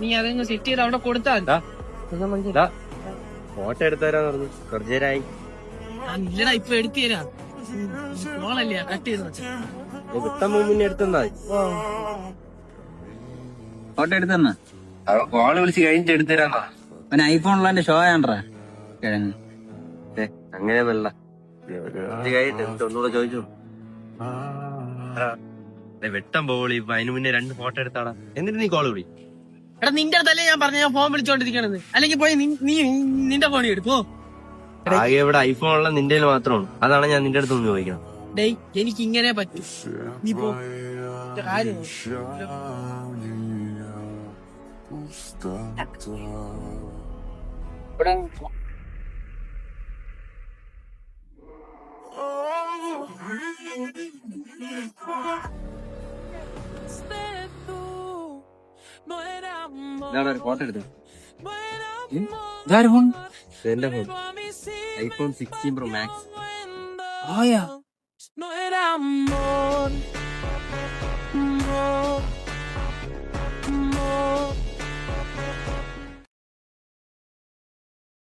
നീ അതങ്ങ് സെറ്റ് ചെയ്ത് അവിടെ കൊടുത്താൽ ഫോട്ടോ എടുത്തരാന്ന് പറഞ്ഞു. കുറച്ചു നേരമായി. ഇല്ലടാ ഇപ്പൊ എടുത്തു തരാം. കോളല്ലേ കട്ട് ചെയ്ത് വിട്ട മുന്നേ എടുത്തന്നാ ഫോട്ടോ എടുത്തന്നാ കോള് വിളിച്ച് കഴിഞ്ഞിട്ട് എടുത്തരാന്നാ. പിന്നെ ഐഫോണിലെ ഷോ ആണ്ട്രാ കിഴങ്ങ്. അങ്ങനെയൊന്നല്ല, ഒന്നുകൂടെ ചോദിച്ചു. വെട്ടം പോളി അതിന് മുന്നേ 2 ഫോട്ടോ എടുത്താടാ. എന്നിട്ട് നീ കോള് വിളി. എടാ നിന്റെ അടുത്തല്ലേ ഞാൻ പറഞ്ഞ ഞാൻ ഫോൺ വിളിച്ചോണ്ടിരിക്കണെന്ന്. അല്ലെങ്കിൽ പോയി നീ നിന്റെ ഫോണിൽ എടുക്കോ. ആകെ ഇവിടെ ഐഫോണുള്ള നിന്റെ മാത്രമാണ്. അതാണ് ഞാൻ നിന്റെ അടുത്ത് ഒന്ന് ചോദിക്കണം. ഡേയ് എനിക്ക് ഇങ്ങനെ പറ്റും. നീ പോ കാര്യം ഫോട്ടോ എടുത്തു. ഇതാര് ഫോൺ? എന്റെ ഫോൺ iPhone 16 Pro Max. ആയാ no era amor.